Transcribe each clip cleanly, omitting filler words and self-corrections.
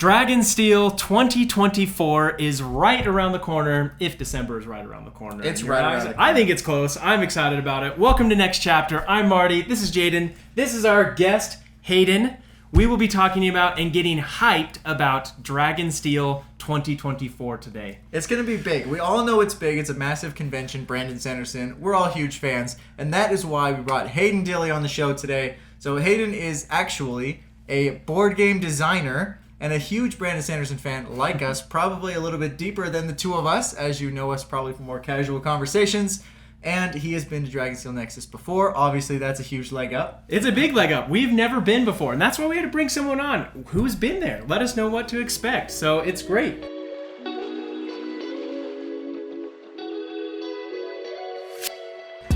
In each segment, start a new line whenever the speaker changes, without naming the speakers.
Dragonsteel 2024 is right around the corner, if December is right around the corner.
It's right around the corner.
I think it's close. I'm excited about it. Welcome to Next Chapter. I'm Marty. This is Jaden. This is our guest, Hayden. We will be talking about and getting hyped about Dragonsteel 2024 today.
It's going to be big. We all know it's big. It's a massive convention. Brandon Sanderson. We're all huge fans. And that is why we brought Hayden Dille on the show today. So Hayden is actually a board game designer and a huge Brandon Sanderson fan like us, probably a little bit deeper than the two of us, as you know us probably from more casual conversations. And he has been to Dragonsteel Nexus before. Obviously, that's a huge leg up.
It's a big leg up. We've never been before, and that's why we had to bring someone on who's been there. Let us know what to expect. So it's great.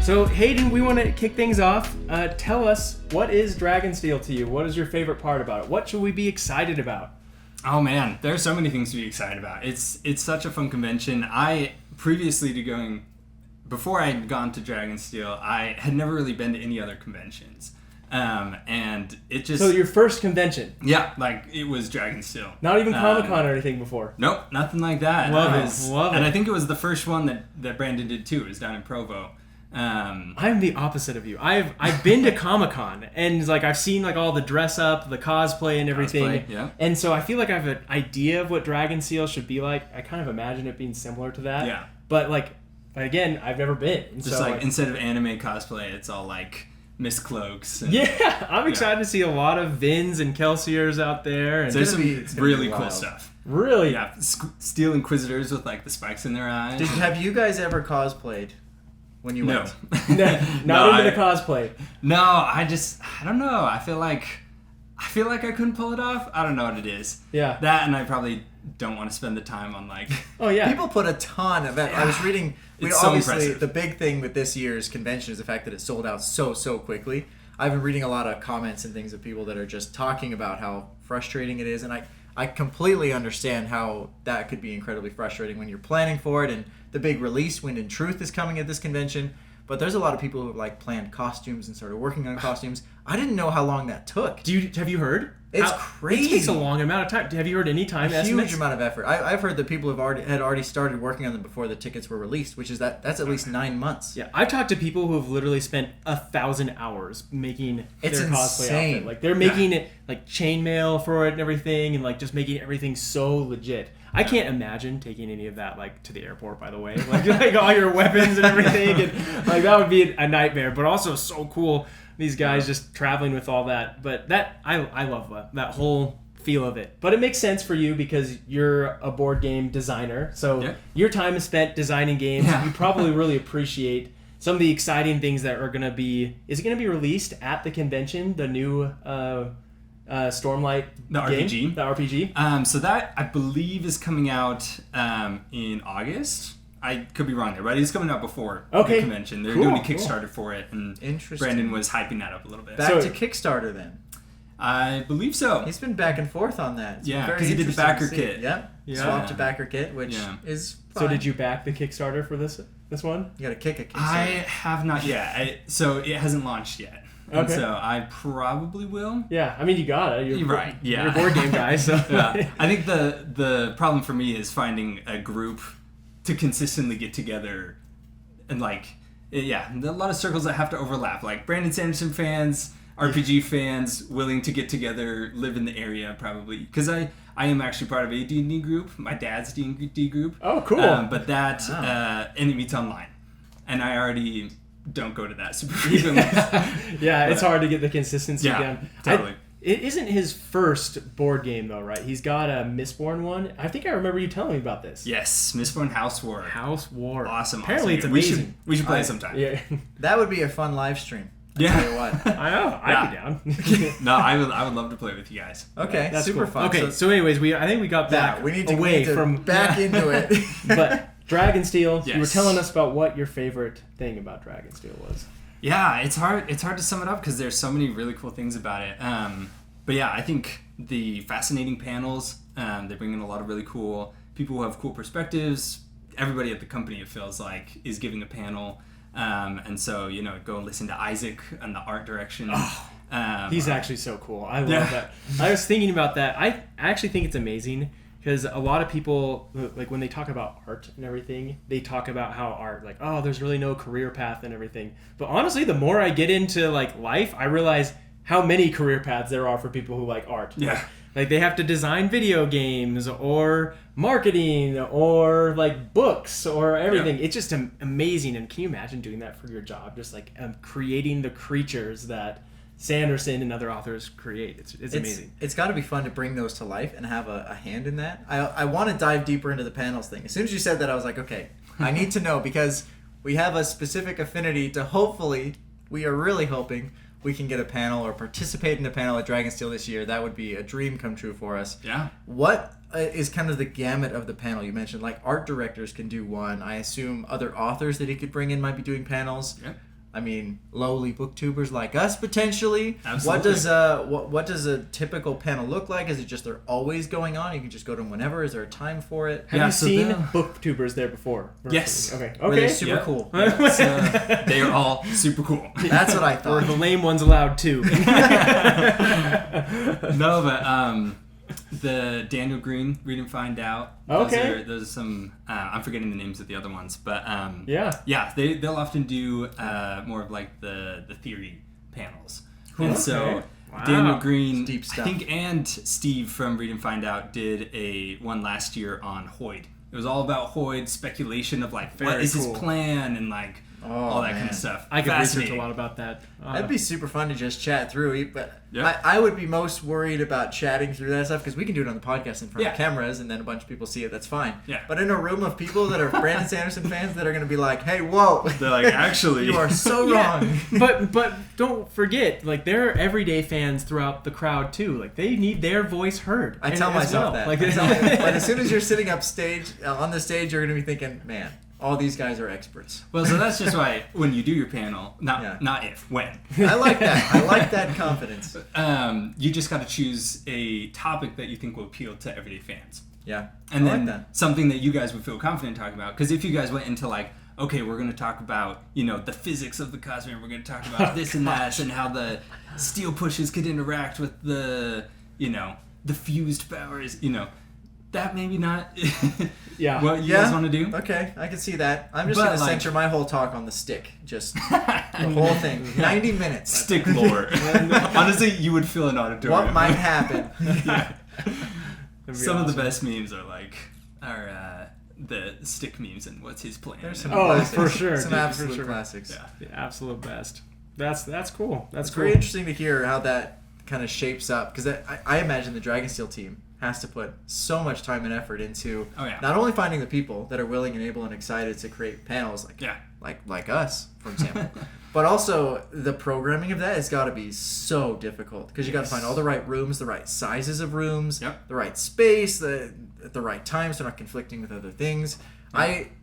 So Hayden, we want to kick things off. Tell us, what is Dragonsteel to you? What is your favorite part about it? What should we be excited about?
Oh man, there are so many things to be excited about. It's such a fun convention. Before I had gone to Dragonsteel, I had never really been to any other conventions. And it just...
So your first convention?
Yeah, like it was Dragonsteel.
Not even Comic-Con or anything before?
Nope, nothing like that.
Love it.
And I think it was the first one that Brandon did too. It was down in Provo.
I'm the opposite of you. I've been to Comic-Con and like I've seen like all the dress up, the cosplay and everything.
Yeah.
And so I feel like I have an idea of what Dragonsteel should be like. I kind of imagine it being similar to that.
Yeah.
But again, I've never been. And
just so, instead of anime cosplay, it's all like mist cloaks. And,
yeah, I'm excited to see a lot of Vins and Kelsiers out there. And
there's some really cool stuff.
Really?
Yeah, Steel Inquisitors with like the spikes in their eyes.
Have you guys ever cosplayed when you went?
Not into the cosplay.
No, I don't know. I feel like I couldn't pull it off. I don't know what it is.
Yeah.
That, and I probably don't want to spend the time on like...
Oh, yeah.
People put a ton of that. Yeah. I was reading... Obviously, the big thing with this year's convention is the fact that it sold out so quickly. I've been reading a lot of comments and things of people that are just talking about how frustrating it is, and I completely understand how that could be incredibly frustrating when you're planning for it, and the big release, Wind and Truth, is coming at this convention. But there's a lot of people who have like planned costumes and started working on costumes. I didn't know how long that took.
Have you heard?
It's crazy.
It takes a long amount of time. Have you heard any time estimates?
Huge amount of effort. I've heard that people had already started working on them before the tickets were released, which is that's at least 9 months.
Yeah, I've talked to people who have literally spent 1,000 hours making their cosplay outfit. Like they're making it like chainmail for it and everything, and like just making everything so legit. I can't imagine taking any of that like to the airport. By the way, like all your weapons and everything, and like that would be a nightmare. But also so cool. These guys just traveling with all that. But that I love that whole feel of it. But it makes sense for you because you're a board game designer. So your time is spent designing games. Yeah. You probably really appreciate some of the exciting things that are going to be... Is it going to be released at the convention? The new Stormlight game?
RPG.
The RPG?
So that, I believe, is coming out in August. I could be wrong there, but it's coming out before the convention. They're doing a Kickstarter for it, and Brandon was hyping that up a little bit.
Back to Kickstarter then.
I believe so.
He's been back and forth on that. It's
because he did the backer kit.
Yep. Swapped to backer kit, which is fine.
So did you back the Kickstarter for this one?
You got to kick a Kickstarter.
I have not yet. So it hasn't launched yet. And so I probably will.
Yeah, I mean, you got it.
You're right. Yeah.
You're a board game guy, so...
Yeah. I think the problem for me is finding a group to consistently get together and a lot of circles that have to overlap, like Brandon Sanderson fans, RPG fans willing to get together, live in the area probably, because I am actually part of a D&D group, my dad's D&D group.
Oh, cool.
But that and it meets online, and I already don't go to that super frequently.
It's hard to get the consistency down.
Totally.
It isn't his first board game, though, right? He's got a Mistborn one. I think I remember you telling me about this.
Yes, Mistborn House War.
House War.
Awesome.
Apparently it's amazing.
We should play it sometime.
Yeah.
That would be a fun live stream. I'll tell you what.
I know. I'd be down.
No, I would love to play with you guys.
Okay,
that's
super
cool.
fun.
Okay, so anyways, I think we got back
we need to
from
back into it.
But Dragonsteel, you were telling us about what your favorite thing about Dragonsteel was.
Yeah, it's hard to sum it up because there's so many really cool things about it. But yeah, I think the fascinating panels, they bring in a lot of really cool people who have cool perspectives. Everybody at the company, it feels like, is giving a panel. And so, go listen to Isaac and the art direction.
He's actually so cool. I love that. I was thinking about that. I actually think it's amazing because a lot of people, like when they talk about art and everything, they talk about how art, like, oh, there's really no career path and everything. But honestly, the more I get into like life, I realize how many career paths there are for people who like art.
Yeah.
Like they have to design video games or marketing or like books or everything. Yeah. It's just amazing. And can you imagine doing that for your job? Just like creating the creatures that Sanderson and other authors create. It's amazing.
It's got to be fun to bring those to life and have a hand in that. I want to dive deeper into the panels thing. As soon as you said that, I was like, okay, I need to know because we have a specific affinity to hopefully, we are really hoping we can get a panel or participate in a panel at Dragonsteel this year. That would be a dream come true for us.
Yeah.
What is kind of the gamut of the panel? You mentioned like art directors can do one. I assume other authors that he could bring in might be doing panels.
Yep.
I mean, lowly booktubers like us potentially.
Absolutely.
What does a typical panel look like? Is it just they're always going on? You can just go to them whenever. Is there a time for it?
Have you seen booktubers there before?
Yes.
Okay.
Were they super cool?
Yeah. They are all super cool.
That's what I thought.
Or the lame ones allowed too.
No, but the Daniel Green, Read and Find Out.
Okay.
Those are some, I'm forgetting the names of the other ones, but
yeah,
they'll often do more of like the theory panels. Cool. And so
wow.
Daniel Green,
deep stuff.
I think, and Steve from Read and Find Out did one last year on Hoyd. It was all about Hoyd, speculation of like what is his plan and like all that kind of stuff.
I could research a lot about that.
That'd be super fun to just chat through. But
yeah.
I would be most worried about chatting through that stuff because we can do it on the podcast in front of cameras and then a bunch of people see it. That's fine.
Yeah.
But in a room of people that are Brandon Sanderson fans that are going to be like, hey, whoa.
They're like, actually.
You are so wrong.
But don't forget, like there are everyday fans throughout the crowd too. Like they need their voice heard.
I tell myself that.
Like,
but as soon as you're sitting on the stage, you're going to be thinking, man, all these guys are experts.
Well, so that's just why when you do your panel, not if, when.
I like that. I like that confidence.
You just got to choose a topic that you think will appeal to everyday fans.
Yeah.
And
I
then
like that.
something that you guys would feel confident talking about. Because if you guys went into like, okay, we're going to talk about, the physics of the cosmere, we're going to talk about this and that, and how the steel pushes could interact with the, the fused powers, that maybe not what you guys want to do.
Okay, I can see that. I'm just going to censor my whole talk on the stick. Just the whole thing. 90 minutes.
Stick lore. Honestly, you would fill an auditorium.
What might happen?
Some of the best memes are the stick memes and what's his plan.
There's some
classics. For sure.
Some absolute classics.
Yeah, the absolute best. That's cool. That's cool.
Very interesting to hear how that kind of shapes up because I imagine the Dragonsteel team has to put so much time and effort into not only finding the people that are willing and able and excited to create panels like us, for example, but also the programming of that has got to be so difficult because you got to find all the right rooms, the right sizes of rooms, the right space, the right times, so they're not conflicting with other things.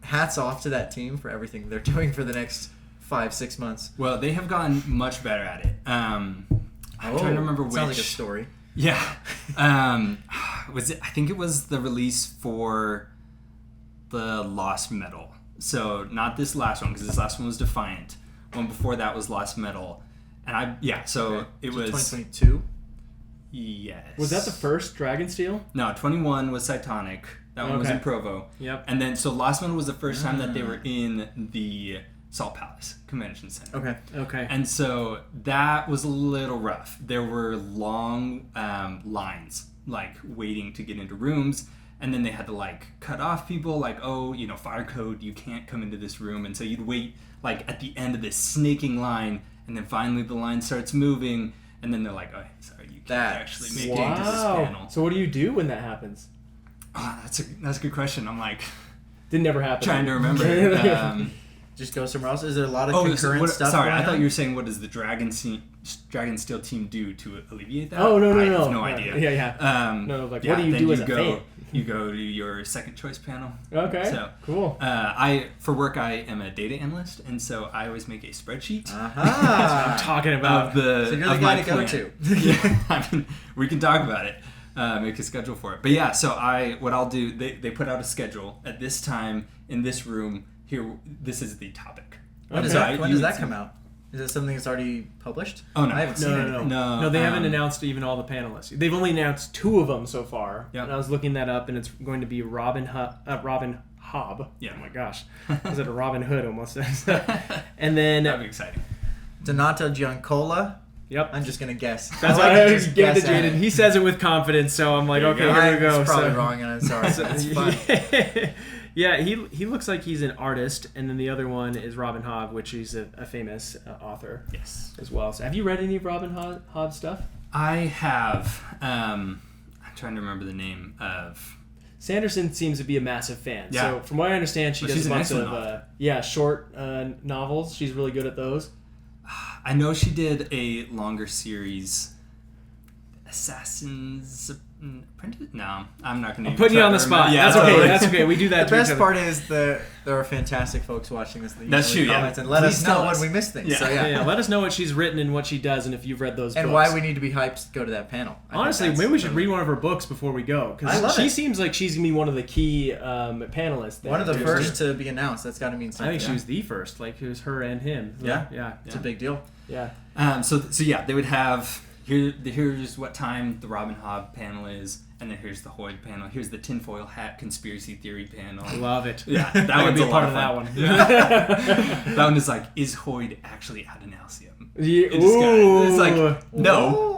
Hats off to that team for everything they're doing for the next 5-6 months.
Well, they have gotten much better at it. I'm trying to remember which.
Sounds like a story.
Yeah. I think it was the release for the Lost Metal. So not this last one, because this last one was Defiant. One before that was Lost Metal. And it was
2022?
Yes.
Was that the first Dragonsteel?
No, 21 was Cytonic. That one was in Provo.
Yep.
And then, so Lost Metal was the first time that they were in the Salt Palace Convention Center.
Okay.
And so that was a little rough. There were long lines, like waiting to get into rooms, and then they had to like cut off people, like, fire code, you can't come into this room. And so you'd wait like at the end of this snaking line, and then finally the line starts moving, and then they're like, oh, sorry, you can't actually make it into this panel.
So what do you do when that happens?
Oh, that's a good question. I'm like,
did never happen.
Trying to remember.
Just go somewhere else? Is there a lot of concurrent stuff?
Sorry, I thought you were saying what does the Dragonsteel team do to alleviate that?
Oh, no.
I have no idea.
Yeah. What do you do as a fan?
You go to your second choice panel.
Okay.
So
cool.
For work, I am a data analyst, and so I always make a spreadsheet.
That's what I'm talking about.
So you're the guy to go to.
Yeah, I mean, we can talk about it. Make a schedule for it. But yeah, so what I'll do, they put out a schedule at this time in this room. Here, this is the topic.
When does that come out? Is it something that's already published?
Oh, no.
I haven't seen it.
No, they haven't announced even all the panelists. They've only announced 2 of them so far.
Yep.
And I was looking that up, and it's going to be Robin Hobb.
Yeah.
Oh my gosh. Was it a Robin Hood almost? And then...
That'd be exciting.
Donato Giancola.
Yep.
I'm just going to guess.
That's why I just gave it to Jaden. He says it with confidence, so I'm like, okay, here we go.
I'm probably wrong, and I'm sorry. It's fun.
Yeah, he looks like he's an artist, and then the other one is Robin Hobb, which he's a famous author as well. So have you read any of Robin Hobb stuff? I
have. I'm trying to remember the name of...
Sanderson seems to be a massive fan.
Yeah.
So from what I understand, she does a bunch of short novels. She's really good at those.
I know she did a longer series, Assassin's Apprentice? No, I'm not going to.
I'm putting you on the spot. Yeah, that's okay. We do that.
The best part is there are fantastic folks watching this.
That's true.
Comments and let us know when we miss things.
Yeah.
So,
yeah. Let us know what she's written and what she does, and if you've read those.
And
books.
why we need to be hyped to go to that panel.
Honestly, maybe we should read one of her books before we go, because she seems like she's gonna be one of the key panelists.
One of the first to be announced. That's got to mean something.
I think she was the first. Like it was her and him.
Yeah. It's a big deal.
Yeah.
So yeah, they would have here's what time the Robin Hobb panel is. And then here's the Hoyd panel. Here's the tinfoil hat conspiracy theory panel.
I love it.
Yeah, that would
be a part of that one.
Yeah. That one is like, is Hoyd actually at an Alcium?
Yeah.
It's like, no.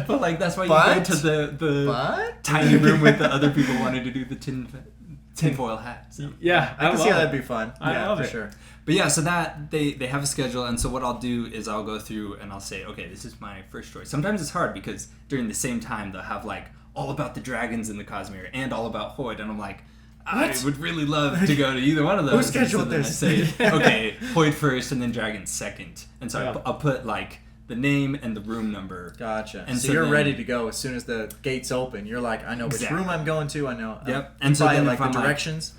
But like, that's why you go to the tiny room with the other people wanting to do the tinfoil hat. So.
Yeah, I can see how that'd be fun.
I love it.
Sure.
But yeah, so that they have a schedule, and so what I'll do is I'll go through and I'll say, okay, this is my first choice. Sometimes it's hard because during the same time they'll have like all about the dragons in the Cosmere and all about Hoyd, and I'm like, I would really love to go to either one of those.
Who scheduled this?
I say, okay, Hoyd first and then dragons second, and so I'll put like the name and the room number.
Gotcha. And so you're ready to go as soon as the gates open. You're like, I know which room I'm going to. I know.
Yep.
And so then like the directions.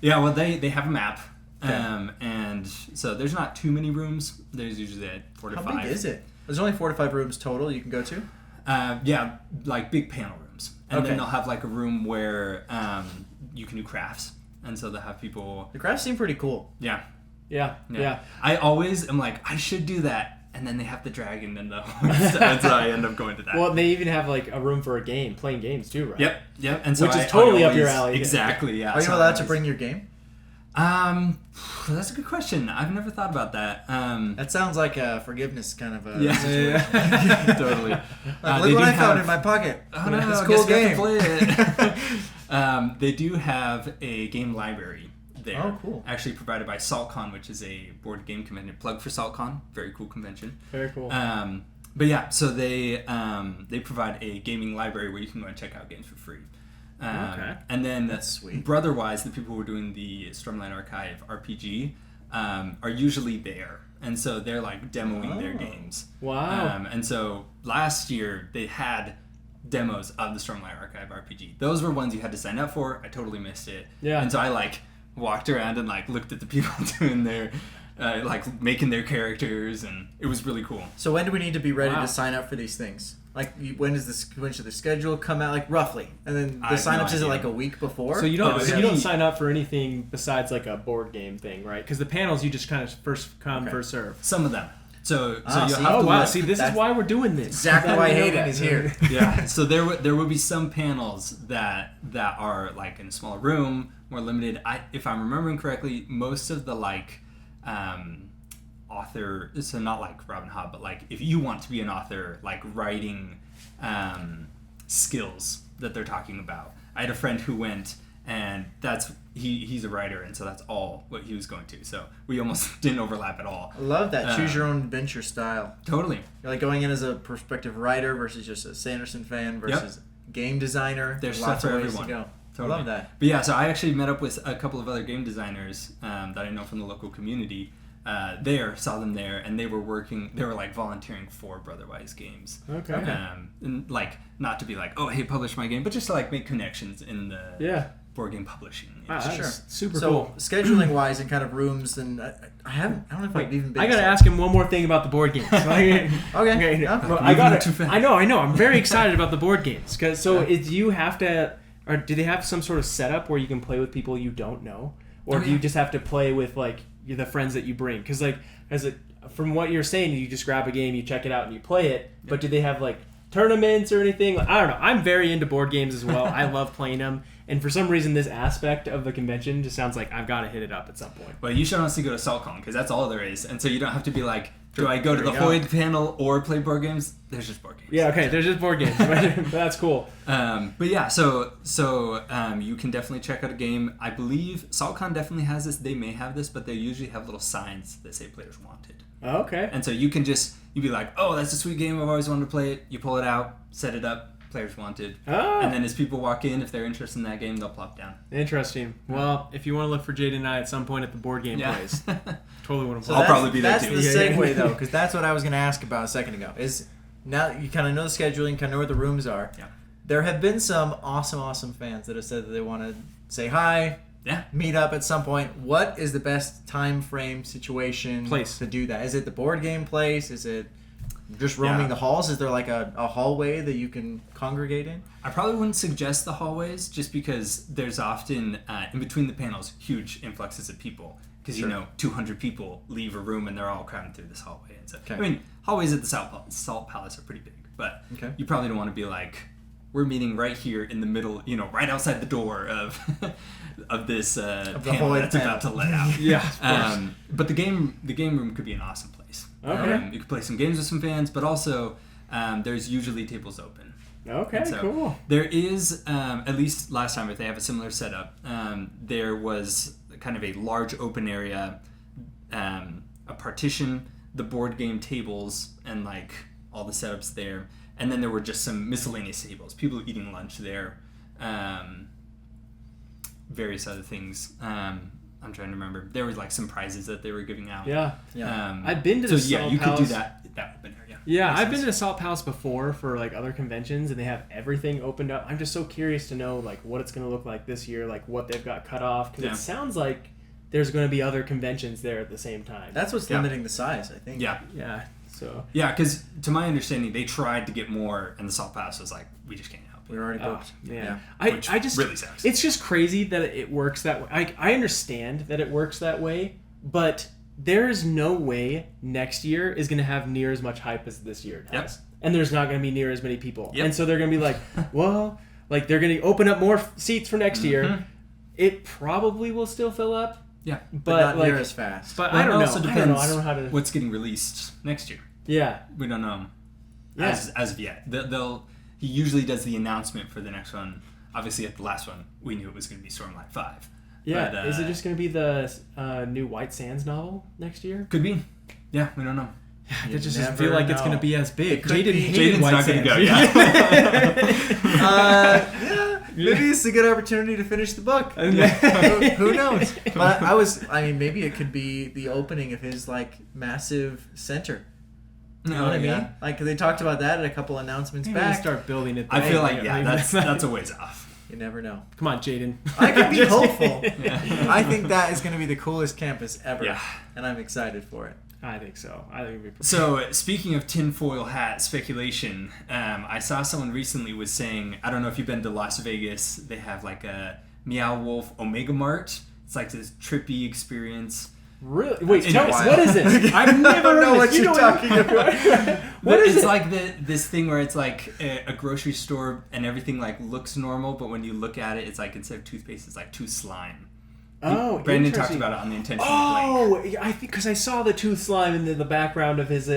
Yeah. Well, they have a map.
Okay.
And so there's not too many rooms. There's usually 4 to 5.
How big is it? There's only 4 to 5 rooms total you can go to?
Yeah, like big panel rooms. And then they'll have like a room where you can do crafts. And so they'll have people...
The crafts seem pretty cool.
Yeah.
I always am like, I should do that. And then they have the dragon and the horse. And so I end up going to that.
Well, they even have like a room for playing games too, right?
Yep. And so
which is totally up your alley.
Exactly, yeah.
Are you allowed to bring your game?
That's a good question. I've never thought about that.
That sounds like a forgiveness kind of a
situation. Totally.
Look what I found in my pocket.
Oh no,
it's a cool game.
Play it. They do have a game library there.
Oh, cool.
Actually provided by SaltCon, which is a board game convention. Plug for SaltCon. Very cool convention.
Very cool.
But yeah, so they provide a gaming library where you can go and check out games for free. And then
that's sweet.
Brotherwise, the people who are doing the Stormlight Archive RPG are usually there, and so they're like demoing their games.
Wow!
And so last year they had demos of the Stormlight Archive RPG. Those were ones you had to sign up for. I totally missed it.
Yeah.
And so I like walked around and like looked at the people doing their like making their characters, and it was really cool.
So when do we need to be ready to sign up for these things? Like, when should the schedule come out? Like, roughly, and then the sign-ups is it like a week before?
So you don't sign up for anything besides like a board game thing, right? Because the panels you just kind of first come first serve.
Some of them. So you
have to look. See, this is why we're doing this.
Exactly why Hayden is here.
Yeah. So there will be some panels that are like in a smaller room, more limited. If I'm remembering correctly, most of the like. Author, so not like Robin Hobb, but like if you want to be an author, like writing skills that they're talking about. I had a friend who went, and he's a writer, and so that's all what he was going to. So we almost didn't overlap at all.
I love that. Choose your own adventure style.
Totally.
You're like going in as a prospective writer versus just a Sanderson fan versus game designer.
There's
lots
stuff
of
for
ways
everyone.
to go.
Totally.
I love that.
But yeah, so I actually met up with a couple of other game designers that I know from the local community. Saw them there, and they were like volunteering for Brotherwise games.
Okay.
And like not to be like, oh hey, publish my game, but just to like make connections in the board game publishing.
Wow, that's
sure.
Super cool.
Scheduling wise and kind of rooms, and I don't know if I've even been.
I gotta ask him one more thing about the board games. Okay.
Yeah.
Well, I know. I'm very excited about the board games because do you have to, or do they have some sort of setup where you can play with people you don't know, or do you just have to play with like the friends that you bring? Because like from what you're saying, you just grab a game, you check it out, and you play it. Yeah. But do they have like tournaments or anything? Like, I don't know. I'm very into board games as well. I love playing them. And for some reason, this aspect of the convention just sounds like I've got to hit it up at some point.
Well, you should honestly go to SaltCon because that's all there is. And so you don't have to be like, do I go to the Hoyd panel or play board games? There's just board games.
Yeah, okay. There's just board games. That's cool.
But yeah, so you can definitely check out a game. I believe SaltCon definitely has this. They may have this, but they usually have little signs that say players wanted.
Oh, okay.
And so you'd be like, oh, that's a sweet game. I've always wanted to play it. You pull it out, set it up. Players wanted.
Oh.
And then as people walk in, if they're interested in that game, they'll plop down.
Interesting. Well, if you want to look for Jaden and I at some point at the board game place, totally want to play.
I'll probably be there too.
That's the segue though, because that's what I was going to ask about a second ago. Is now you kind of know the scheduling, kind of know where the rooms are.
Yeah.
There have been some awesome fans that have said that they want to say hi.
Yeah.
Meet up at some point. What is the best time frame situation to do that? Is it the board game place? Is it just roaming the halls? Is there like a hallway that you can congregate in?
I probably wouldn't suggest the hallways just because there's often, in between the panels, huge influxes of people. Because, 200 people leave a room and they're all cramming through this hallway. And so, I mean, hallways at the Salt Palace are pretty big. But you probably don't want to be like, we're meeting right here in the middle, right outside the door of this panel that's about to let out.
Yeah.
But the game room could be an awesome place.
Okay.
You could play some games with some fans, but also there's usually tables open.
Okay, so
cool. There is, at least last time, if they have a similar setup, there was kind of a large open area, a partition, the board game tables, and like all the setups there. And then there were just some miscellaneous tables, people eating lunch there, various other things. I'm trying to remember. There was like some prizes that they were giving out.
Yeah. I've been to the Salt Palace.
You could do that open area.
Yeah, I've been to the Salt Palace before for like other conventions, and they have everything opened up. I'm just so curious to know like what it's going to look like this year, like what they've got cut off, because it sounds like there's going to be other conventions there at the same time.
That's what's limiting the size, I think.
Yeah. So.
Yeah, because to my understanding, they tried to get more, and the Salt Palace was like, we just can't.
We're already booked.
I just
really sucks.
It's just crazy that it works that way. I understand that it works that way, but there is no way next year is going to have near as much hype as this year has. Yep. And there's not going to be near as many people. Yep. And so they're going to be like, well, like they're going to open up more seats for next year. It probably will still fill up.
Yeah.
But not near as fast.
But I don't know.
Also depends I don't know how to... what's getting released next year.
Yeah.
We don't know as of yet. He usually does the announcement for the next one. Obviously, at the last one, we knew it was going to be Stormlight 5.
Yeah. But, is it just going to be the new White Sands novel next year?
Could be. Yeah, we don't know.
It just doesn't feel like it's going to be as big.
Jaden's not going to go.
Maybe it's a good opportunity to finish the book. Who knows? But maybe it could be the opening of his like massive center. You know what I mean? Like they talked about that at a couple announcements back.
Start building it.
I feel like that's a ways off.
You never know.
Come on, Jaden.
I can be hopeful. I think that is going to be the coolest campus ever.
Yeah.
And I'm excited for it.
I think so.
So, speaking of tinfoil hat speculation, I saw someone recently was saying, I don't know if you've been to Las Vegas, they have like a Meow Wolf Omega Mart. It's like this trippy experience.
Really? Wait, tell us, what is it?
I've never heard what you're talking about.
What is it? It's like this thing where it's like a grocery store and everything like looks normal, but when you look at it, it's like instead of toothpaste, it's like tooth slime.
Oh,
Brandon talked about it on the Intentionally Blank.
I think because I saw the tooth slime in the background of his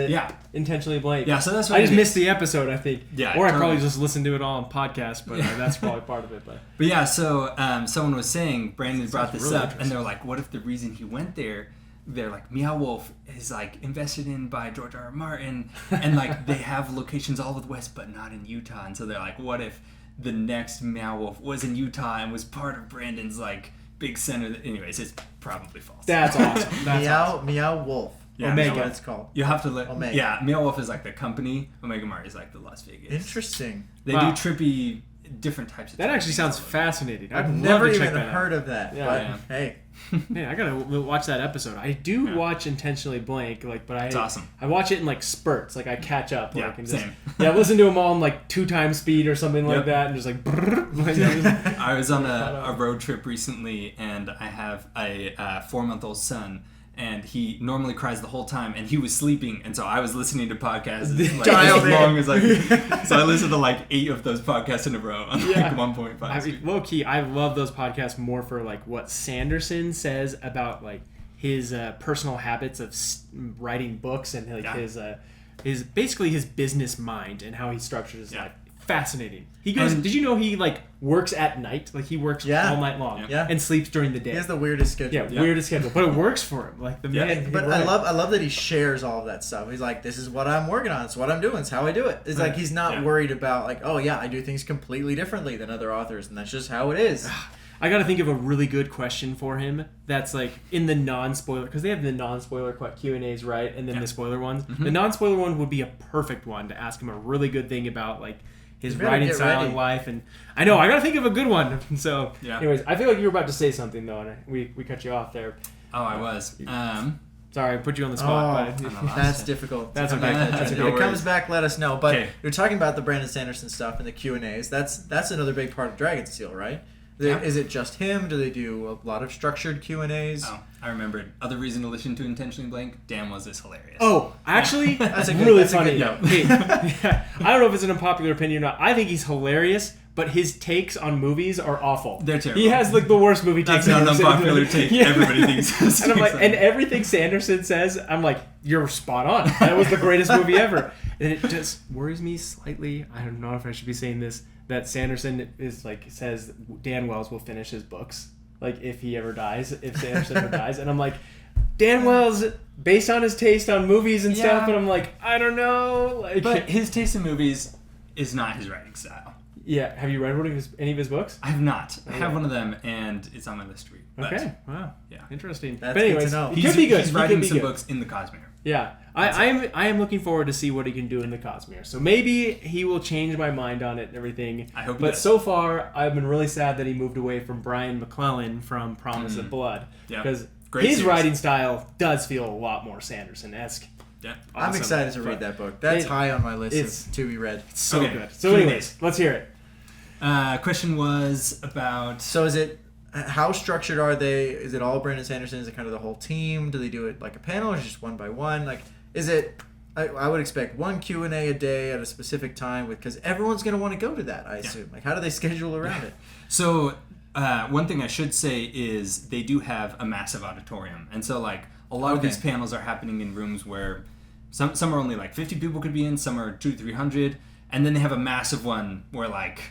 Intentionally Blank.
Yeah, so that's what
I just missed the episode, I think.
Yeah,
or I probably just listened to it all on podcast, but that's probably part of it. But
yeah, so someone was saying, Brandon brought this up, and they're like, what if the reason he went there, they're like, Meow Wolf is like invested in by George R.R. Martin, and like they have locations all over the West, but not in Utah. And so they're like, what if the next Meow Wolf was in Utah and was part of Brandon's like big center? Anyways, it's probably false.
That's awesome.
Meow Wolf.
Yeah,
Omega, what it's called.
You have to let.
Omega.
Yeah, Meow Wolf is like the company. Omega Mart is like the Las Vegas.
Interesting.
They do trippy, different types of.
That actually sounds fascinating.
I've never even heard of that. Yeah. Hey.
Man, I gotta watch that episode. I do watch Intentionally Blank, but
it's awesome.
I watch it in like spurts, like I catch up.
Yeah,
and
same.
I listen to them all in like 2x speed or something like that, and just like.
I was on a road trip recently, and I have a 4-month-old son, and he normally cries the whole time, and he was sleeping, and so I was listening to podcasts like,
as long
as so I listened to like 8 of those podcasts in a row on like 1.5 speed.
Low key, I love those podcasts more for like what Sanderson says about like his personal habits of writing books and like his basically his business mind and how he structures his life. Fascinating. He goes. Did you know he like works at night? Like he works all night long and sleeps during the day.
He has the weirdest schedule.
Weirdest schedule, but it works for him. Like the man.
But I love that he shares all of that stuff. He's like, this is what I'm working on. It's what I'm doing. It's how I do it. It's like he's not worried about like, oh yeah, I do things completely differently than other authors, and that's just how it is.
I got to think of a really good question for him that's like in the non-spoiler, because they have the non-spoiler Q&As, right? And then the spoiler ones. Mm-hmm. The non-spoiler one would be a perfect one to ask him a really good thing about like his writing style in life. And I know, I got to think of a good one. So anyways, I feel like you were about to say something though, and we cut you off there.
Oh, I was.
Sorry, I put you on the spot. But
that's difficult.
That's okay.
If it comes back, let us know. But you're talking about the Brandon Sanderson stuff and the Q&As. That's another big part of Dragonsteel, right? Is it just him? Do they do a lot of structured Q&As?
Oh, I remembered. Other reason to listen to Intentionally Blank, Damn Was This Hilarious.
Oh, actually, that's really funny. Hey, I don't know if it's an unpopular opinion or not. I think he's hilarious, but his takes on movies are awful.
They're terrible.
He has like the worst movie takes.
That's not an unpopular take. Everybody thinks.
And I'm like, and everything Sanderson says, I'm like, you're spot on. That was the greatest movie ever. And it just worries me slightly. I don't know if I should be saying this. That Sanderson is like says Dan Wells will finish his books like if he ever dies, if Sanderson ever dies, and I'm like, Dan Wells based on his taste on movies and stuff, and I'm like, I don't know, like,
but his taste in movies is not his writing style.
Yeah, have you read any of his books?
I have not. I have one of them, and it's on my list to read.
Okay, wow, interesting.
That's good to know.
He could be good.
He's writing some books in the Cosmere.
Yeah, I am looking forward to see what he can do in the Cosmere. So maybe he will change my mind on it and everything.
I hope.
But so far, I've been really sad that he moved away from Brian McClellan from Promise of Blood, because his writing style does feel a lot more Sanderson-esque.
Yeah,
awesome. I'm excited to read that book. That's high on my list to be read.
It's so good. So anyways, let's hear it.
Question was about.
So is it? How structured are they? Is it all Brandon Sanderson? Is it kind of the whole team? Do they do it like a panel or just one by one? Like, is it? I would expect one Q&A a day at a specific time, because everyone's going to want to go to that, I assume. Like, how do they schedule around it?
So, one thing I should say is they do have a massive auditorium, and so like a lot of these panels are happening in rooms where some are only like 50 people could be in, some are 200-300, and then they have a massive one where like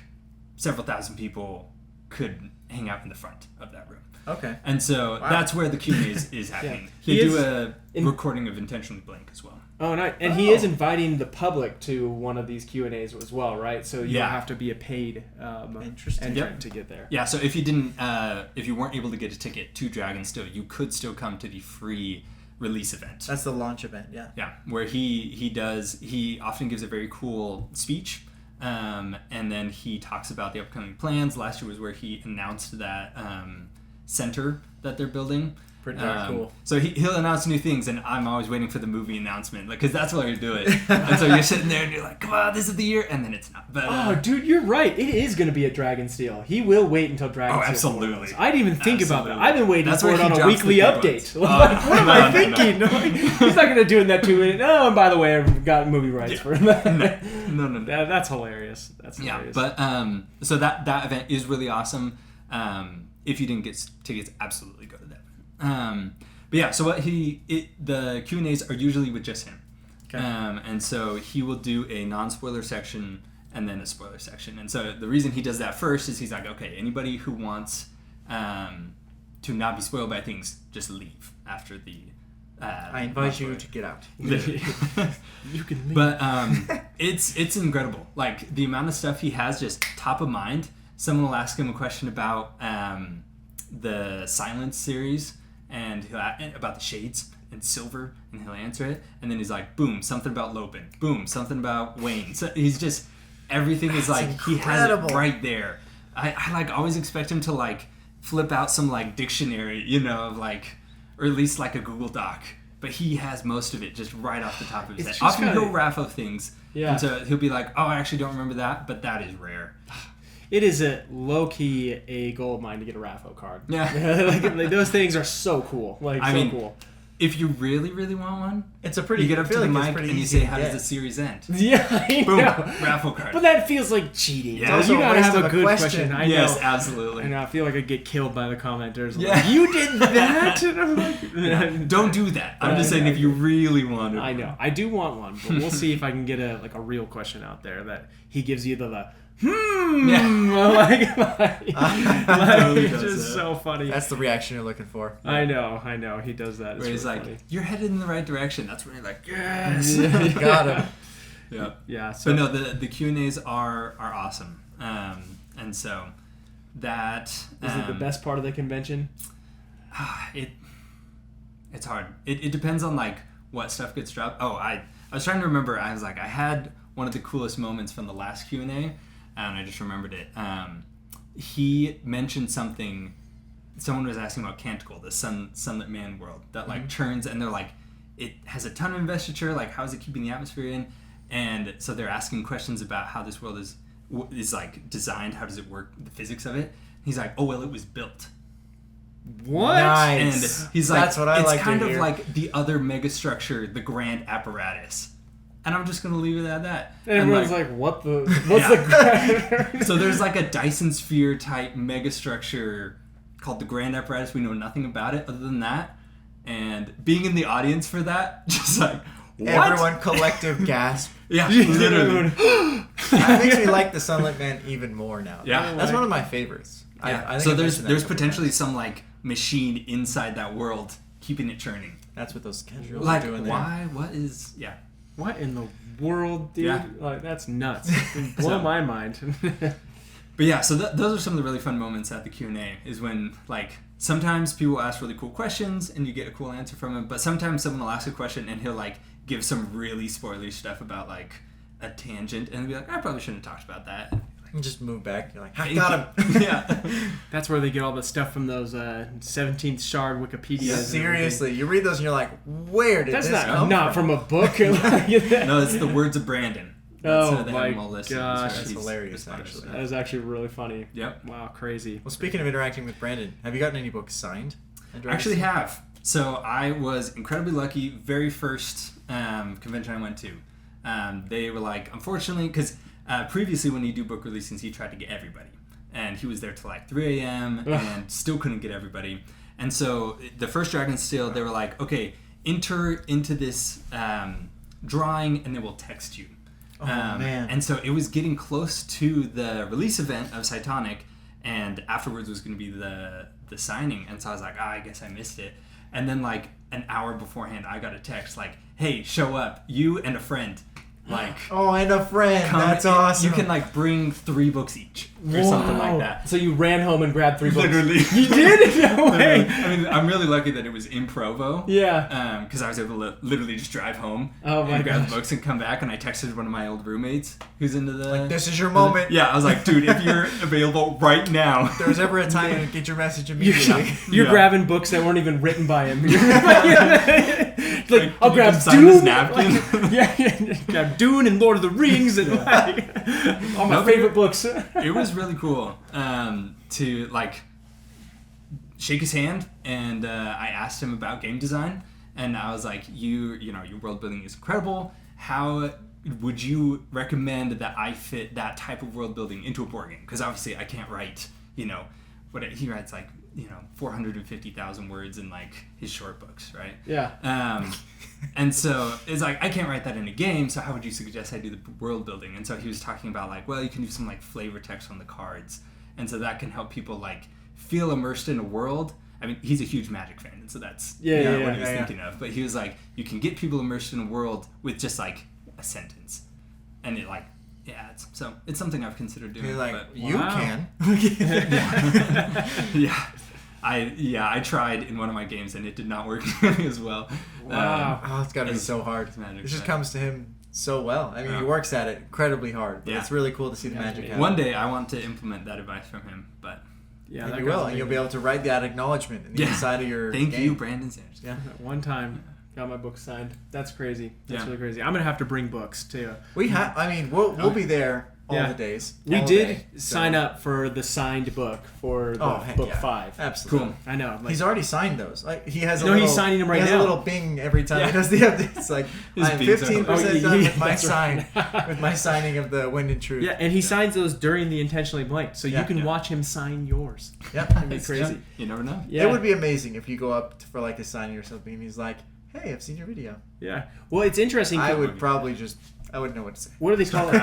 several thousand people could hang out in the front of that room.
Okay.
And so that's where the Q&A is happening. He do a recording of Intentionally Blank as well.
Oh, nice. And he is inviting the public to one of these Q&As as well, right? So you don't have to be a paid entrant to get there.
Yeah, so if you weren't able to get a ticket to Dragonsteel, you could still come to the free release event.
That's the launch event, yeah.
Yeah, where he often gives a very cool speech. And then he talks about the upcoming plans. Last year was where he announced that center that they're building.
Pretty cool.
So he'll announce new things, and I'm always waiting for the movie announcement, because that's where you do it. And so you're sitting there and you're like, come on, this is the year, and then it's not. But,
dude, you're right. It is going to be at Dragonsteel. He will wait until Dragonsteel.
Oh, absolutely.
I didn't even think about that. I've been waiting for it on a weekly update. What am I thinking? No. He's not going to do it in that 2 minutes. Oh, and by the way, I've got movie rights for that.
No.
That's hilarious. That's hilarious.
Yeah, but so that event is really awesome. If you didn't get tickets, absolutely go to that. But yeah, so the Q&As are usually with just him. Okay. And so he will do a non-spoiler section and then a spoiler section. And so the reason he does that first is he's like, okay, anybody who wants to not be spoiled by things, just leave after the
I invite you to get out.
You can leave.
But it's incredible. Like, the amount of stuff he has just top of mind. Someone will ask him a question about the Silence series, and about the shades and Silver, and he'll answer it, and then he's like, boom, something about Lopin, boom, something about Wayne. So he's just, everything is like, incredible. He has it right there. I like always expect him to like flip out some like dictionary, of like, or at least like a Google Doc, but he has most of it just right off the top of his head. Often he'll raff of things, and so he'll be like, oh, I actually don't remember that, but that is rare.
It is a low-key a goal of mine to get a RAFO card.
Yeah.
like those things are so cool. Cool.
if you really, really want one,
it's a pretty.
You get up to the mic and you say, "How does the series end?"
Yeah, I
Boom,
know.
raffle card.
But that feels like cheating.
Yeah,
you gotta have a good question. I know.
Yes, absolutely.
And I feel like I get killed by the commenters.
Yeah,
like, you did that. And I'm like,
don't do that. I'm just saying if you really want it.
I know. I do want one, but we'll see if I can get a real question out there that he gives you the it's just so funny.
That's the reaction you're looking for.
I know. He does that.
Where he's like,
funny.
You're headed in the right direction. That's where you're like, yes.
Got him.
Yeah.
Yeah. So,
but no, the Q&As are awesome. And so that...
is it the best part of the convention?
It's hard. It depends on like what stuff gets dropped. Oh, I was trying to remember. I was like, I had one of the coolest moments from the last Q&A, and I just remembered it. He mentioned something. Someone was asking about Canticle, the sunlit man world that like turns, and they're like, it has a ton of investiture. Like, how is it keeping the atmosphere in? And so they're asking questions about how this world is like designed. How does it work? The physics of it. He's like, oh well, it was built.
What?
Nice.
And he's like,
that's what I
it's
like
kind
to
of
hear.
like the other megastructure, the grand apparatus. And I'm just going to leave it at that.
And everyone's like, what's the grand?
So there's like a Dyson sphere type megastructure called the grand apparatus. We know nothing about it other than that. And being in the audience for that, just like, what?
Everyone collective gasp.
Yeah, literally.
That makes me like the Sunlit Man even more now.
Yeah.
That's one of my favorites.
Yeah.
I think
So
I mentioned that
there's
a couple
potentially
times.
some like machine inside that world keeping it churning.
That's what those schedules
Like,
are doing there.
why? What is... Yeah.
What in the world, dude?
Yeah.
Like, that's nuts. Blow my mind.
But yeah, so those are some of the really fun moments at the Q&A, is when, like, sometimes people ask really cool questions and you get a cool answer from them, but sometimes someone will ask a question and he'll, like, give some really spoilery stuff about, like, a tangent, and be like, I probably shouldn't have talked about that.
And just move back. You're like, I got him.
Yeah.
That's where they get all the stuff from those 17th shard Wikipedias.
Seriously, you read those and you're like, where did
That's
this come
not from a book.
No, it's the words of Brandon.
Oh
they
my
have them all listed.
gosh.
That's hilarious, actually.
That is actually really funny.
Yep.
Wow, crazy.
Well, speaking of interacting with Brandon, have you gotten any books signed?
I actually have. So I was incredibly lucky. Very first convention I went to, they were like, unfortunately, because previously when you do book releasings, he tried to get everybody, and he was there till like 3 a.m. and still couldn't get everybody. And so the first Dragonsteel, they were like, okay, enter into this drawing, and they will text you.
Oh, man.
And so it was getting close to the release event of Cytonic, and afterwards was going to be the signing. And so I was like, I guess I missed it. And then like an hour beforehand, I got a text like, hey, show up, you and a friend. Like,
oh, and a friend. That's awesome.
You can like bring 3 books each or something like that.
So you ran home and grabbed 3 books.
Literally.
You did? No way.
I mean, I'm really lucky that it was in Provo.
Yeah.
Because I was able to literally just drive home
and
grab the books and come back. And I texted one of my old roommates who's into the...
Like, this is your moment.
Yeah, I was like, dude, if you're available right now.
If there was ever a time to get your message immediately.
You're grabbing books that weren't even written by him. Like, I'll grab
Dune.
Grab Dune and Lord of the Rings and like all my favorite books.
It was really cool to like shake his hand, and I asked him about game design, and I was like, your world building is incredible. How would you recommend that I fit that type of world building into a board game? Because obviously I can't write, what he writes like 450,000 words in like his short books, right?
Yeah.
And so it's like, I can't write that in a game, so how would you suggest I do the world building? And so he was talking about like, well, you can do some like flavor text on the cards, and so that can help people like feel immersed in a world. I mean, he's a huge Magic fan, and so that's what he was thinking of. But he was like, you can get people immersed in a world with just like a sentence, and it like adds. So it's something I've considered doing.
You're like,
but,
you can.
I tried in one of my games, and it did not work nearly as well.
Wow. It's got to be so hard. It just comes to him so well. I mean, he works at it incredibly hard, but it's really cool to see the magic happen.
One day I want to implement that advice from him, but...
Yeah, and you will, and you'll be able to write that acknowledgement in the inside of your
Thank
game.
you, Brandon Sanderson.
Yeah, one time got my book signed. That's crazy. That's really crazy. I'm gonna have to bring books too.
We'll be there all the days.
We did sign up for the signed book for book 5.
Absolutely.
Cool. I know.
He's already signed those. Like he has.
He's signing them right now.
He has a little bing every time he does the updates. Like I'm 15% done with my sign, with my signing of the Wind and Truth.
Yeah, and he signs those during the Intentionally Blank, so you can watch him sign yours.
Yep,
that'd be crazy.
You never know.
Yeah. It would be amazing if you go up for like a signing or something, and he's like, "Hey, I've seen your video."
Yeah. Well, it's interesting.
I would probably just. I wouldn't know what to say.
What do they call it?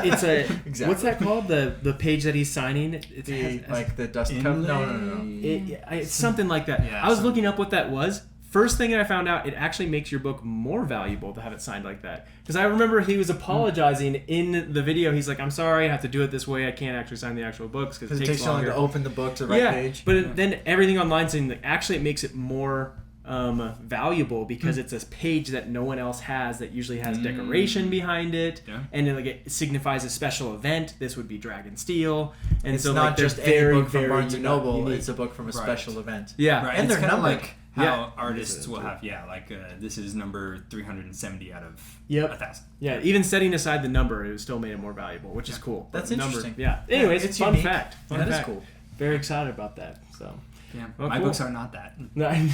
It's a exactly. What's that called? The page that he's signing.
It's like the dust cup. No.
It's something like that. Yeah, I was looking up what that was. First thing that I found out, it actually makes your book more valuable to have it signed like that. Because I remember he was apologizing in the video. He's like, "I'm sorry, I have to do it this way. I can't actually sign the actual books because it takes
longer to open the book to the right page."
But then everything online saying that actually it makes it more valuable because it's a page that no one else has that usually has decoration behind it, and it signifies a special event. This would be Dragonsteel, and
it's
so
not just any book from Barnes and Noble.
Unique.
It's a book from a special event.
Yeah,
right.
And
they're
numbered.
Like how artists will have this is number 370 out of 1,000.
Yeah, even setting aside the number, it still made it more valuable, which is cool.
That's interesting.
Anyways,
it's
fun
unique.
fact.
That is cool.
Very excited about that. So.
Yeah,
well,
my books are not that. I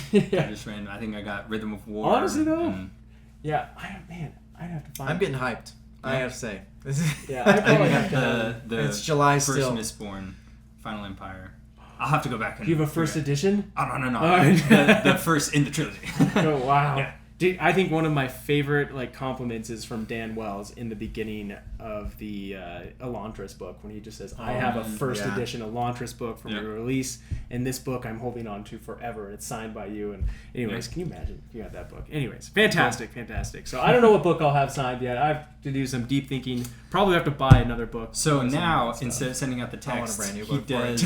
just ran. I think I got Rhythm of War.
Honestly, though, I'd have to find.
I'm getting hyped. I have to say.
I probably have
the
it's July
first
still.
Mistborn, Final Empire. I'll have to go back and.
Do you have a first edition?
Oh no. The first in the trilogy.
Oh wow. Yeah. Dude, I think one of my favorite compliments is from Dan Wells in the beginning of the Elantris book when he just says, "I have a first edition Elantris book from your release, and this book I'm holding on to forever, and it's signed by you." And anyways, can you imagine if you had that book? Anyways, fantastic. So I don't know what book I'll have signed yet. I have to do some deep thinking. Probably have to buy another book.
So now instead of sending out the text, he does.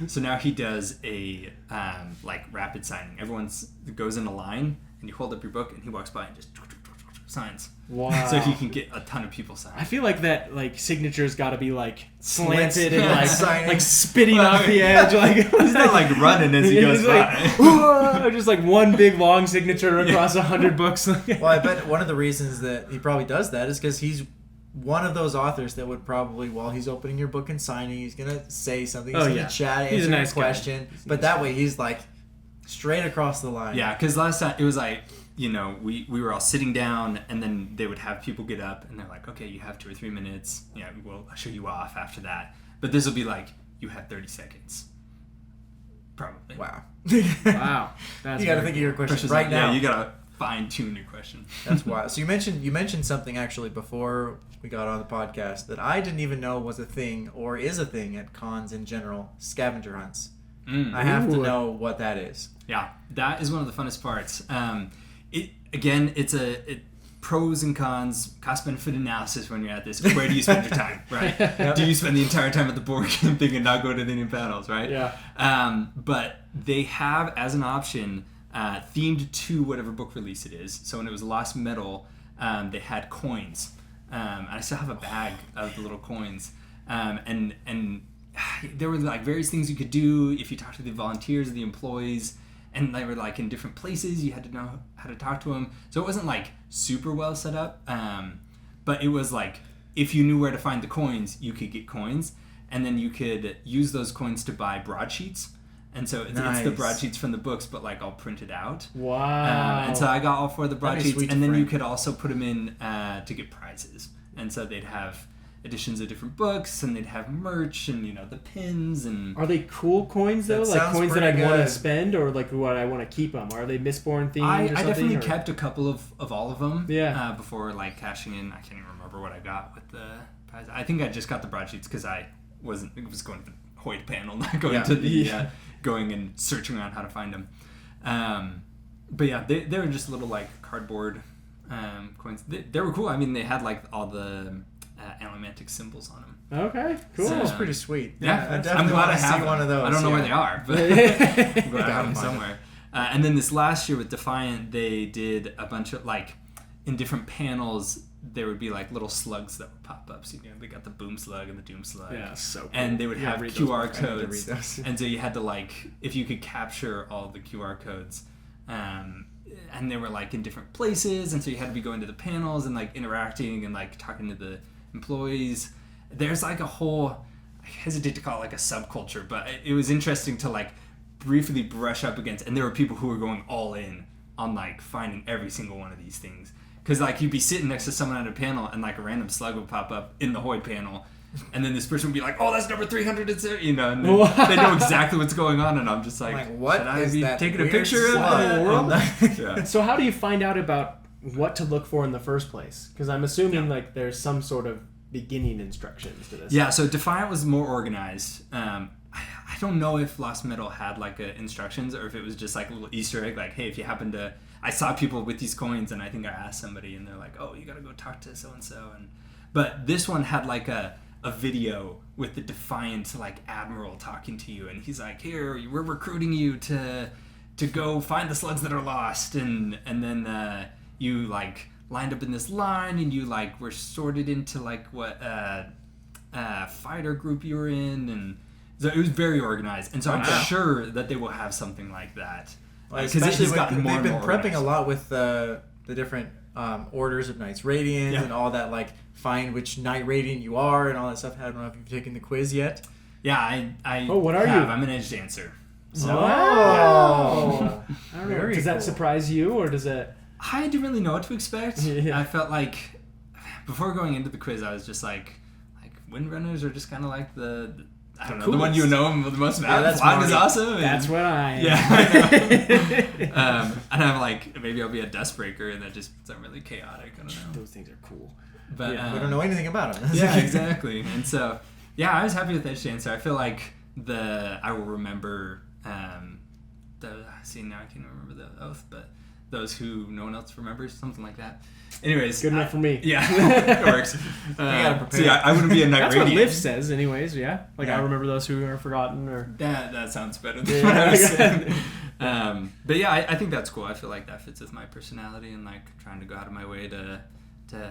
So now he does a rapid signing. Everyone goes in a line, and you hold up your book, and he walks by and just signs.
Wow!
So he can get a ton of people signed.
I feel like that signature's got to be slanted and spitting off the edge.
He's not running as he goes by.
Just one big long signature across 100 books.
Well, I bet one of the reasons that he probably does that is because he's one of those authors that would probably, while he's opening your book and signing, he's gonna say something. He's gonna chat, answer a question. But that way, he's straight across the line.
Yeah, because last time it was we were all sitting down, and then they would have people get up, and they're like, "Okay, you have 2 or 3 minutes. Yeah, we'll show you off after that." But this will be you have 30 seconds. Probably.
Wow.
Wow.
You got to think of your questions right now.
Yeah, you got to fine-tune your question.
That's wild. So you mentioned something actually before we got on the podcast that I didn't even know was a thing or is a thing at cons in general. Scavenger hunts. I have to know what that is.
Yeah, that is one of the funnest parts. It's pros and cons, cost-benefit analysis when you're at this. Where do you spend your time, right? Yep. Do you spend the entire time at the board game thing and not go to any panels, right?
Yeah.
But they have, as an option, themed to whatever book release it is. So when it was Lost Metal, they had coins. I still have a bag of the little coins. And there were various things you could do if you talked to the volunteers or the employees. And they were in different places. You had to know how to talk to them. So it wasn't super well set up. But it was if you knew where to find the coins, you could get coins. And then you could use those coins to buy broadsheets. And so it's the broadsheets from the books, but all printed out.
Wow.
And so I got all 4 of the broadsheets. And then you could also put them in to get prizes. And so they'd have editions of different books, and they'd have merch, and the pins. And
are they cool coins though? Coins that I'd want to spend, or what I want to keep them? Are they Mistborn themed?
I definitely kept a couple of all of them.
Yeah.
Before cashing in, I can't even remember what I got with the prize. I think I just got the broadsheets because I was going to the Hoyt panel, not going to the going and searching around how to find them. But yeah, they were just little cardboard coins. They were cool. I mean, they had all the Allomantic symbols on them.
Okay, cool.
Sounds pretty sweet.
Yeah, I'm glad I have
one of those.
I don't know where they are, but I'm glad I have them somewhere. And then this last year with Defiant, they did a bunch of in different panels. There would be little slugs that would pop up. So they got the Boom Slug and the Doom Slug.
Yeah, so cool.
And they would have QR codes. And so you had to if you could capture all the QR codes. And they were in different places, and so you had to be going to the panels and interacting and talking to employees. There's like a whole, I hesitate to call it like a subculture, but it was interesting to like briefly brush up against, and there were people who were going all in on like finding every single one of these things. Because like you'd be sitting next to someone at a panel and like a random slug would pop up in the Hoyd panel, and then this person would be like, "Oh, that's number 300." It's you know, and they know exactly what's going on, and I'm just like
what
should I
is
be
that
taking a picture of
the
world?
Yeah. So how do you find out about what to look for in the first place? Because I'm assuming like there's some sort of beginning instructions to this.
Yeah. So Defiant was more organized. I don't know if Lost Metal had like instructions or if it was just like a little Easter egg, like, hey, if you happen to, I saw people with these coins and I think I asked somebody and they're like, oh, you gotta go talk to so and so, but this one had like a video with the Defiant like admiral talking to you, and he's like, here, we're recruiting you to go find the slugs that are lost, and then you like lined up in this line and you like were sorted into like what fighter group you were in, and so it was very organized, and so I'm sure that they will have something like that.
Especially they've been prepping a lot with the different orders of Knights Radiant and all that, like find which Knight Radiant you are and all that stuff. I don't know if you've taken the quiz yet.
Yeah, I
what are you?
I'm an Edge Dancer.
So, I don't know. Does that surprise you, or does it?
I didn't really know what to expect. Yeah. I felt like before going into the quiz, I was just like Windrunners are just kind of like the I don't know, the one you know the most about.
That's
Flying is awesome.
That's what I am.
Yeah, I know. And I'm like, maybe I'll be a Dustbreaker, and that just sounds really chaotic. I don't know.
Those things are cool.
But
we don't know anything about them.
Yeah, exactly. And so, yeah, I was happy with Edge Dancer. I feel like I will remember now I can't remember the oath, but those who no one else remembers, something like that. Anyways,
good enough for me.
Yeah, it works. See, I wouldn't be a Knight
That's
Radiant.
what Liv says, anyways. Yeah, like I remember those who are forgotten. Or
that sounds better than what I was saying. But yeah, I think that's cool. I feel like that fits with my personality and like trying to go out of my way to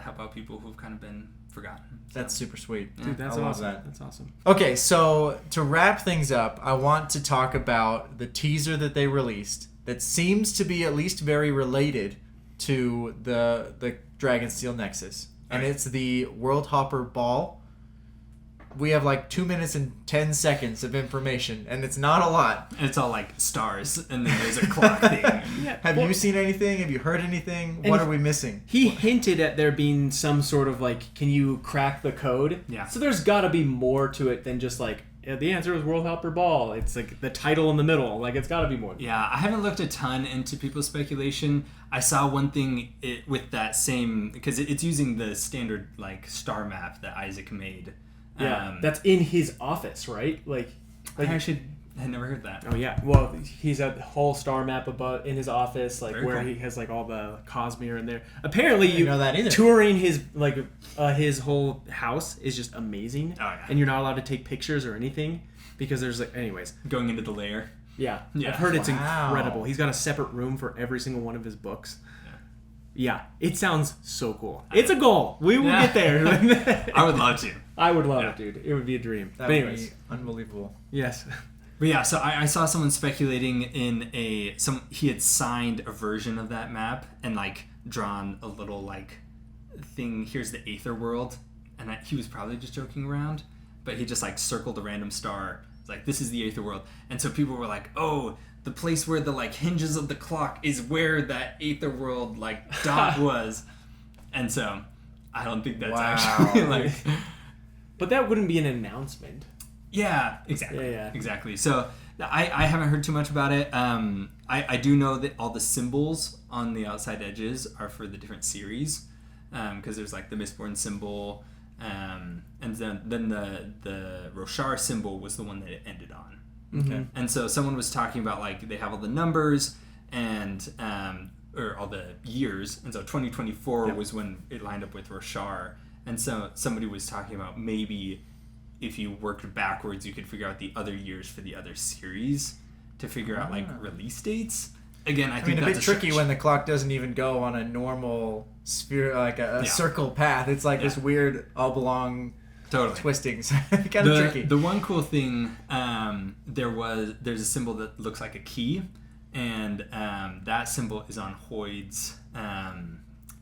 help out people who've kind of been forgotten. So.
That's super sweet.
Dude, that's awesome. That's awesome.
Okay, so to wrap things up, I want to talk about the teaser that they released that seems to be at least very related to the Dragonsteel Nexus. And it's the World Hopper Ball. We have like 2 minutes and 10 seconds of information, and it's not a lot.
And it's all like stars, and then there's a clock thing.
Have you seen anything? Have you heard anything? What are we missing?
He hinted at there being some sort of like, can you crack the code?
Yeah.
So there's got to be more to it than just like, the answer is World Hopper Ball. It's like the title in the middle. Like, it's got to be more.
Yeah, I haven't looked a ton into people's speculation. I saw one thing with that same, because it's using the standard like star map that Isaac made.
Yeah, that's in his office, right? Like
I actually had never heard that.
Oh yeah, well he's a whole star map above in his office, like where he has like all the Cosmere in there. Apparently, you
know that either.
Touring his his whole house is just amazing.
Oh yeah,
and you're not allowed to take pictures or anything because there's like, anyways,
going into the lair.
Yeah, I've heard it's incredible. He's got a separate room for every single one of his books. Yeah, it sounds so cool. It's a goal. We will get there.
I would love to.
I would love it, dude. It would be a dream.
That would be unbelievable.
Yes.
But yeah, so I saw someone speculating he had signed a version of that map and like drawn a little like thing. Here's the Aether World, and he was probably just joking around, but he just like circled a random star. It's like, this is the Aether World, and so people were like, oh, the place where the like hinges of the clock is where that Aether World like dot was, and so I don't think that's actually like.
But that wouldn't be an announcement.
Yeah, exactly.
Yeah.
Exactly. So I haven't heard too much about it. I do know that all the symbols on the outside edges are for the different series, because there's like the Mistborn symbol, and then the Roshar symbol was the one that it ended on.
Okay.
And so someone was talking about like they have all the numbers and or all the years, and so 2024 was when it lined up with Roshar. And so somebody was talking about maybe if you worked backwards, you could figure out the other years for the other series to figure out like release dates. Again, I think
that's
a
bit tricky when the clock doesn't even go on a normal sphere, like a circle path. It's like this weird oblong twisting. Kind of tricky.
The one cool thing, there's a symbol that looks like a key, and that symbol is on Hoyd's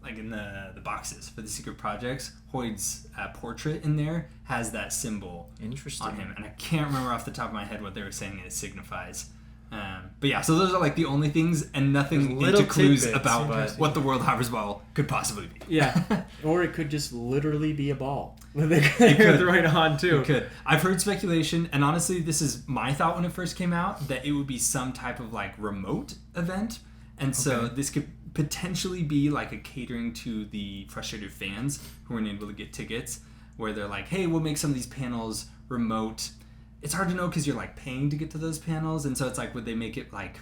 like in the boxes for the secret projects, Hoyd's portrait in there has that symbol on him, and I can't remember off the top of my head what they were saying it signifies. But yeah, so those are like the only things, and nothing into clues about what the World Hoppers Ball could possibly be.
Yeah, or it could just literally be a ball. They could throw it on too.
It could. I've heard speculation, and honestly, this is my thought when it first came out, that it would be some type of like remote event, and so this could potentially be like a catering to the frustrated fans who weren't able to get tickets, where they're like, hey, we'll make some of these panels remote. It's hard to know because you're like paying to get to those panels, and so it's like, would they make it like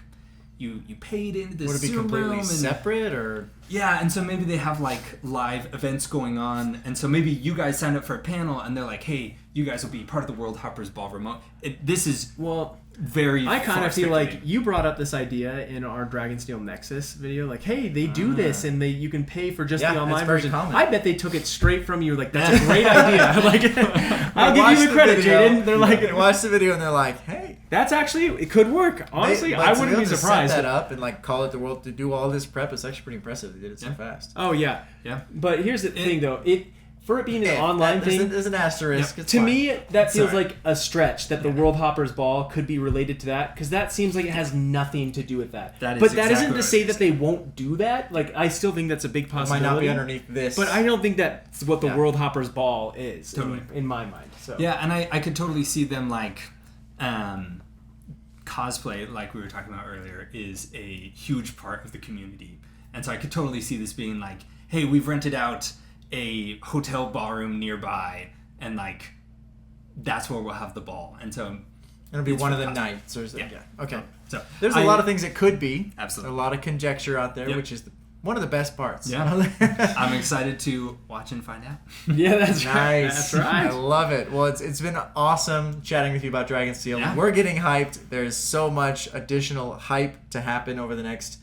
you paid into this Zoom room? Would it be completely
separate, or?
Yeah, and so maybe they have like live events going on, and so maybe you guys signed up for a panel, and they're like, hey, you guys will be part of the World Hoppers Ball remote. This is very.
I kind of feel like you brought up this idea in our Dragonsteel Nexus video, like, hey, they do this, and you can pay for just the online version.
Common.
I bet they took it straight from you. Like, that's a great idea. Like, I'll give you the credit, Jaden. They're like,
they watch the video and they're like, hey,
that's actually, it could work. Honestly, I wouldn't be surprised.
Set that up and like call it the world to do all this prep. It's actually pretty impressive. They did it so fast.
Oh yeah. But here's the thing, though. For it being an online thing,
there's an asterisk.
To me, that feels like a stretch that the World Hoppers Ball could be related to that, because that seems like it has nothing to do with that. That isn't to say that they won't do that. Like, I still think that's a big possibility.
It might not be underneath this,
but I don't think that's what the World Hoppers Ball is in my mind. So
yeah, and I could totally see them like cosplay, like we were talking about earlier, is a huge part of the community, and so I could totally see this being like, hey, we've rented out a hotel ballroom nearby, and like that's where we'll have the ball, and so
it'll be one of the nights, or okay. So there's a lot of things it could be.
Absolutely,
a lot of conjecture out there, which is one of the best parts.
Yeah, I'm excited to watch and find out.
Yeah, that's
nice.
That's right.
I love it. Well, it's been awesome chatting with you about Dragonsteel. Yeah. We're getting hyped. There's so much additional hype to happen over the next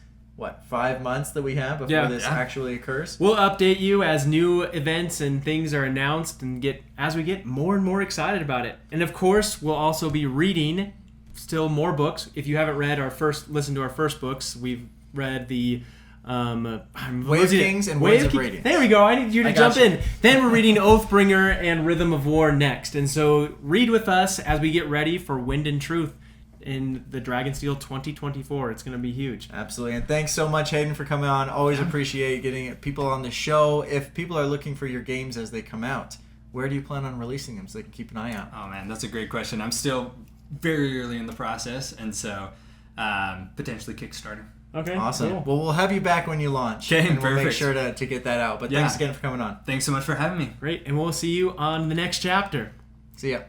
5 months that we have before this actually occurs.
We'll update you as new events and things are announced, and as we get more and more excited about it. And of course, we'll also be reading still more books. If you haven't listened to our first books, we've read the
Way of Kings and Words of Radiance.
There we go. I need you to jump in. Then we're reading Oathbringer and Rhythm of War next. And so read with us as we get ready for Wind and Truth in the Dragonsteel 2024. It's going to be huge.
Absolutely. And thanks so much, Hayden, for coming on. Always appreciate getting people on the show. If people are looking for your games as they come out, where do you plan on releasing them so they can keep an eye out?
Oh, man, that's a great question. I'm still very early in the process, and so potentially Kickstarter.
Okay,
awesome.
Cool.
Well, we'll have you back when you launch.
Okay,
and we'll make sure to get that out. But thanks again for coming on.
Thanks so much for having me.
Great, and we'll see you on the next chapter.
See ya.